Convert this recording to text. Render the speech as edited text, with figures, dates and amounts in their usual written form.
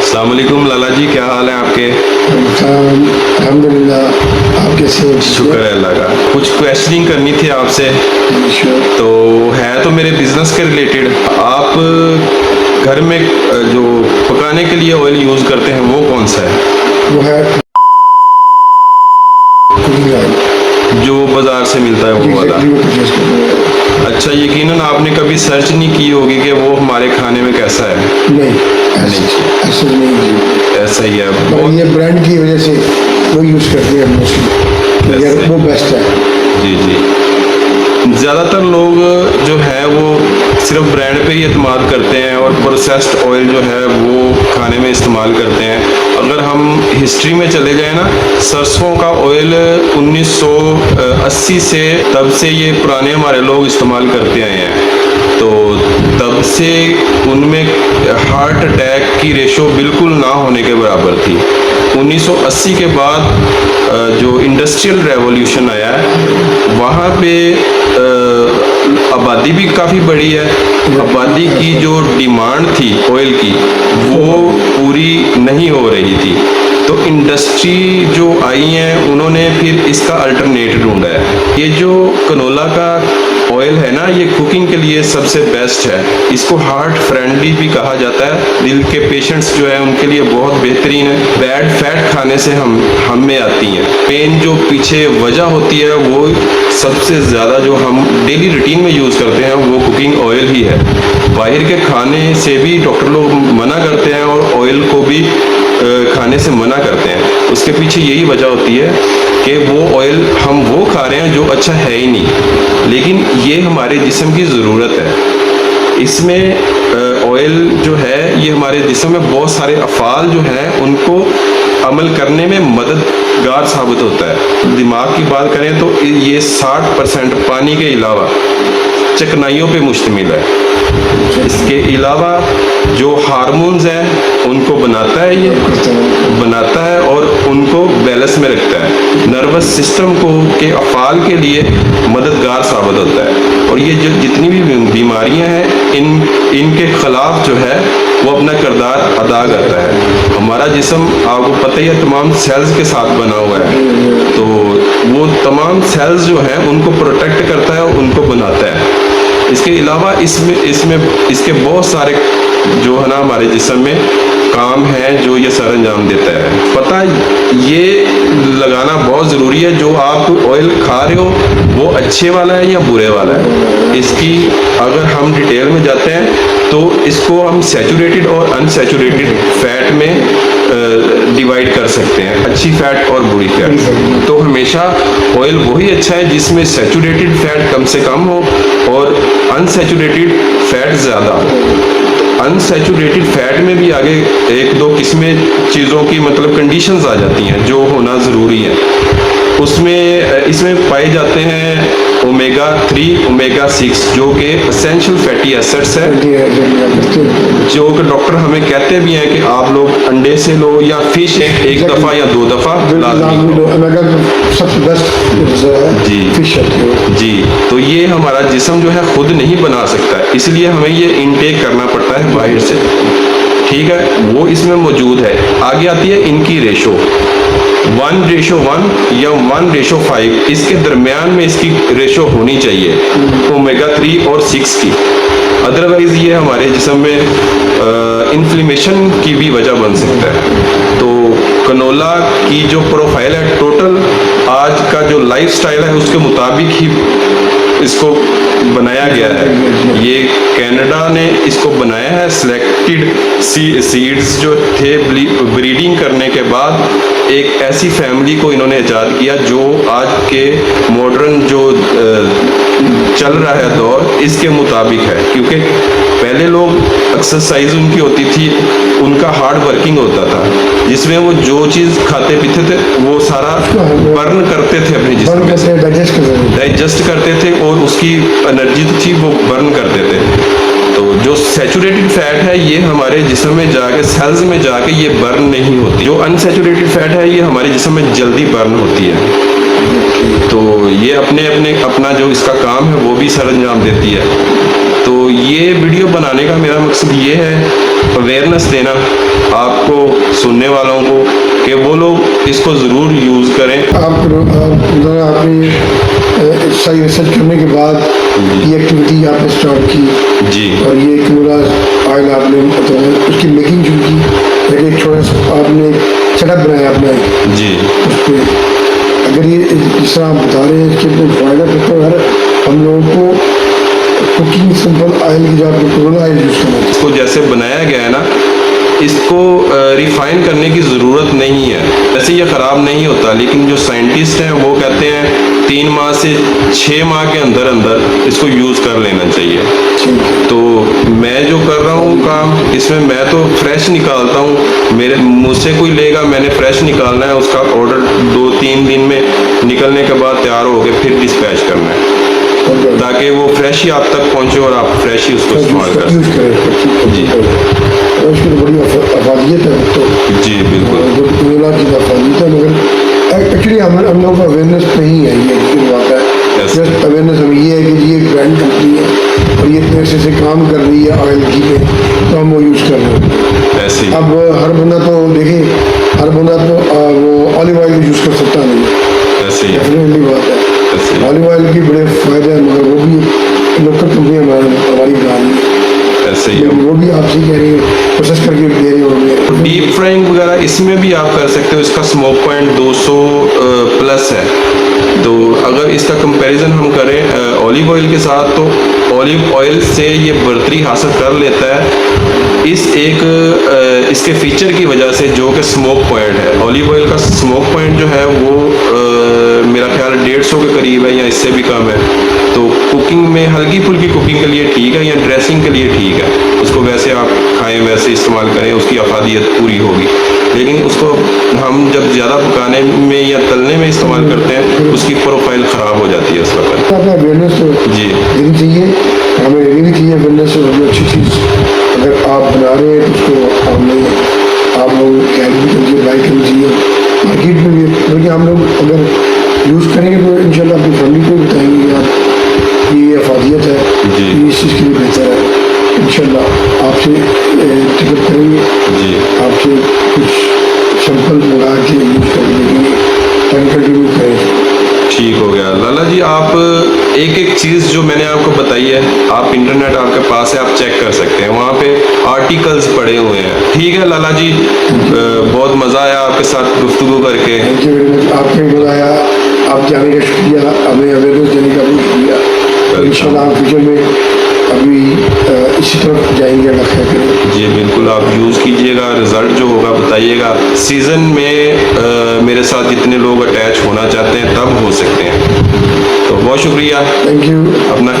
अस्सलाम वालेकुम लाला जी, क्या हाल है आपके? अल्हम्दुलिल्लाह। आप कैसे हो? शुक्र है अल्लाह का। कुछ क्वेश्चनिंग करनी थी आपसे, श्योर। तो है तो मेरे बिजनेस के रिलेटेड। आप घर में जो पकाने के लिए ऑयल यूज़ करते हैं वो कौन सा है? वो है कुकिंग ऑयल। जो बाज़ार से मिलता है वो वाला? एग्जैक्टली वो परचेज करते हैं। अच्छा, यकीनन आपने कभी सर्च नहीं की होगी कि वो हमारे खाने में कैसा है। नहीं, ऐसे तो नहीं है। ऐसा ही है पर ये ब्रांड की वजह से वो यूज़ करते हैं मोस्टली, यार ऐसे। वो बेस्ट है। जी जी। ज़्यादातर लोग जो है वो सिर्फ ब्रांड पे ही एतमाद करते हैं और प्रोसेस्ड ऑयल जो है वो खाने में इस्तेमाल करते हैं। अगर हम हिस्ट्री में चले जाएं ना, सरसों का ऑयल 1980 से तब से ये पुराने हमारे लोग इस्तेमाल करते आए हैं, तो तब से उनमें हार्ट अटैक की रेशो बिल्कुल ना होने के बराबर थी। 1980 के बाद जो इंडस्ट्रियल रेवोल्यूशन आया है वहाँ पे आबादी भी काफ़ी बढ़ी है। आबादी की जो डिमांड थी ऑयल की वो पूरी नहीं हो रही थी, तो इंडस्ट्री जो आई हैं उन्होंने फिर इसका अल्टरनेट ढूंढा है। ये जो कनोला का ऑयल है ना, ये कुकिंग के लिए सबसे बेस्ट है। इसको हार्ट फ्रेंडली भी कहा जाता है। दिल के पेशेंट्स जो है उनके लिए बहुत बेहतरीन है। बैड फैट खाने से हम में आती हैं। मेन जो पीछे वजह होती है वो सबसे ज़्यादा जो हम डेली रूटीन में यूज़ करते हैं वो कुकिंग ऑयल ही है। बाहर के खाने से भी डॉक्टर लोग मना करते हैं और ऑयल को भी खाने से मना करते हैं। उसके पीछे यही वजह होती है कि वो ऑयल हम वो खा रहे हैं जो अच्छा है ही नहीं, लेकिन ये हमारे जिस्म की ज़रूरत है। इसमें ऑयल जो है ये हमारे जिस्म में बहुत सारे अफ़ाल जो हैं उनको अमल करने में मददगार साबित होता है। दिमाग की बात करें तो ये 60% पानी के अलावा चिकनाइयों पे मुश्तमिल है। इसके अलावा जो हार्मोन्स हैं उनको बनाता है, ये बनाता है और उनको बैलेंस में रखता है। नर्वस सिस्टम को के अफ़ाल के लिए मददगार साबित होता है। और ये जो जितनी भी बीमारियां हैं इनके खिलाफ जो है वो अपना किरदार अदा करता है। हमारा जिस्म आपको पता ही है तमाम सेल्स के साथ बना हुआ है, तो वो तमाम सेल्स जो हैं उनको प्रोटेक्ट करता है और उनको बनाता है। इसके अलावा इसके बहुत सारे जो है ना हमारे जिस्म में काम है जो ये सर अंजाम देता है। पता ये लगाना बहुत ज़रूरी है, जो आप ऑयल खा रहे हो वो अच्छे वाला है या बुरे वाला है। इसकी अगर हम डिटेल में जाते हैं तो इसको हम सैचुरेटेड और अनसैचुरेटेड फैट में डिवाइड कर सकते हैं, अच्छी फैट और बुरी फैट। तो हमेशा ऑयल वही अच्छा है जिसमें सैचुरेटेड फैट कम से कम हो और अनसैचुरेटेड फैट ज़्यादा हो। अनसैचुरेटेड फैट में भी आगे एक दो किस्में चीज़ों की मतलब कंडीशंस आ जाती हैं जो होना ज़रूरी है। इसमें पाए जाते हैं ओमेगा 3, ओमेगा 6 जो कि एसेंशियल फैटी एसिड्स है, जो कि डॉक्टर हमें कहते भी हैं कि आप लोग अंडे से लो या फिश एक दफ़ा या 2 दफ़ा लाजमी लो। सबसे बेस्ट जी फिश है। जी, तो ये हमारा जिस्म जो है खुद नहीं बना सकता, इसलिए हमें ये इनटेक करना पड़ता है बाहर से। ठीक है, वो इसमें मौजूद है। आगे आती है इनकी रेशो 1:1 या 1:5, इसके दरमियान में इसकी रेशो होनी चाहिए ओमेगा 3 और 6 की। अदरवाइज ये हमारे जिस्म में इन्फ्लेमेशन की भी वजह बन सकता है। तो कनोला की जो प्रोफाइल है टोटल आज का जो लाइफस्टाइल है उसके मुताबिक ही इसको बनाया गया है। ये कनाडा ने इसको बनाया है। सिलेक्टेड सीड्स जो थे ब्रीडिंग करने के बाद एक ऐसी फैमिली को इन्होंने इजाद किया जो आज के मॉडर्न जो चल रहा है दौर इसके मुताबिक है। क्योंकि पहले लोग एक्सरसाइज उनकी होती थी, उनका हार्ड वर्किंग होता था जिसमें वो जो चीज़ खाते पीते थे वो सारा बर्न करते थे अपने जिस्म में, डाइजेस्ट करते थे और उसकी एनर्जी थी वो बर्न करते थे। तो जो सैचुरेटेड फैट है ये हमारे जिस्म में जाके सेल्स में जाके ये बर्न नहीं होती। जो अनसैचुरेटेड फैट है ये हमारे जिस्म में जल्दी बर्न होती है। तो ये अपना जो इसका काम है वो भी सर अंजाम देती है। तो ये वीडियो बनाने का मेरा मकसद ये है अवेयरनेस देना, आपको सुनने वालों को कि वो लोग इसको ज़रूर यूज़ करें। आपने सही रिसर्च करने के बाद ये एक्टिविटी आपने स्टार्ट की जी और ये क्लोरा ऑयल आपने उसकी मेकिंग शुरू की, एक छोटा सा आपने सेटअप बनाया अपना जी उस पर। अगर ये जिस तरह आप बता रहे हैं इसके फायदा फिर तो यार हम लोगों को कुकिंग सिंपल ऑयल की जगह क्लोरा ऑयल यूज़ करना चाहिए। इसको जैसे बनाया गया है ना, इसको रिफाइन करने की ज़रूरत नहीं है। वैसे ये ख़राब नहीं होता, लेकिन जो साइंटिस्ट हैं वो कहते हैं 3 माह से 6 माह के अंदर अंदर इसको यूज़ कर लेना चाहिए। तो मैं जो कर रहा हूँ काम, इसमें मैं तो फ्रेश निकालता हूँ। मेरे मुझसे कोई लेगा, मैंने फ्रेश निकालना है, उसका ऑर्डर 2-3 दिन में निकलने के बाद तैयार हो गए, फिर डिस्पैच करना है ताकि वो फ्रेश ही आप तक पहुँचे और आप फ्रेश ही उसको इस्तेमाल कर यूज़ सकें। करें जी और उसकी तो बड़ी अफादियत है तो जी बिल्कुल। जो क्लोरा की अफादियत है, मगर एक्चुअली हम लोगों का अवेयरनेस नहीं है ये जो बात है। Yes. जस्ट अवेयरनेस हम ये है कि ये ब्रांड कंपनी है और ये इतने अच्छे से काम कर रही है ऑयल की पे, तो हम वो यूज़ कर रहे हैं। ऐसे ही अब हर बंदा तो देखें, हर बंदा तो वो ऑलिव ऑयल यूज़ कर सकता नहीं, ऐसे ही डेफिनेटली बात है। ऐसे ही ऑलिव ऑयल के बड़े फ़ायदे हैं, मगर वो भी लोकल कंपनी हमारी बना रही है, ऐसे ही लेकिन वो भी आपसे कह रही है प्रोसेस करके दे रही होंगे। डीप फ्राइंग वगैरह इसमें भी आप कर सकते हो। इसका स्मोक पॉइंट 200 प्लस है। तो अगर इसका कंपैरिजन हम करें ऑलिव ऑयल के साथ, तो ऑलिव ऑयल से ये बढ़तरी हासिल कर लेता है इसके फीचर की वजह से, जो कि स्मोक पॉइंट है। ऑलिव ऑयल का स्मोक पॉइंट जो है वो मेरा ख्याल 150 के करीब है या इससे भी कम है। तो कुकिंग में हल्की फुल्की कुकिंग के लिए ठीक है या ड्रेसिंग के लिए ठीक है। उसको वैसे आप खाएं, वैसे इस्तेमाल करें, उसकी अफादियत पूरी होगी। लेकिन उसको हम जब ज़्यादा पकाने में या तलने में इस्तेमाल करते हैं, उसकी प्रोफाइल ख़राब हो जाती है उस वक्त। अपना अवेयरनेस तो जी देनी चाहिए, हमें लेनी भी चाहिए अवेयरनेस। और अच्छी चीज़ अगर आप बना रहे हैं तो उसको आप लोग कैद भी करिए, लाइक करनी चाहिए मार्केट में भी, क्योंकि हम लोग अगर यूज़ करेंगे तो इंशाल्लाह अपनी फैमिली को भी बताएंगे यार ये अफादियत है, जी। ये इस चीज़ के लिए बेहतर है। इंशाल्लाह आपसे टिकट करेंगे, जी आपसे कुछ सैंपल मंगा के यूज़ करके देखेंगे ताकि कंटिन्यू करें। ठीक हो गया। लाला जी, आप एक एक चीज़ जो मैंने आपको बताई है, आप इंटरनेट आपके पास है, आप चेक कर सकते हैं, वहाँ पे आर्टिकल्स पड़े हुए हैं। ठीक है लाला जी, बहुत मज़ा आया आपके साथ गुफ्तगू करके। Thank you very much. आपने बताया, आप जाने का शुक्रिया, हमें अवेयरनेस देने का भी शुक्रिया। इंशाल्लाह हम फ्यूचर में अभी इसी तरफ जाएंगे, अल्लाह खैर करे। जी बिल्कुल, आप यूज़ कीजिएगा, रिज़ल्ट जो होगा बताइएगा। सीज़न में मेरे साथ जितने लोग अटैच होना चाहते हैं तब हो सकते हैं। तो बहुत शुक्रिया, थैंक यू। अपना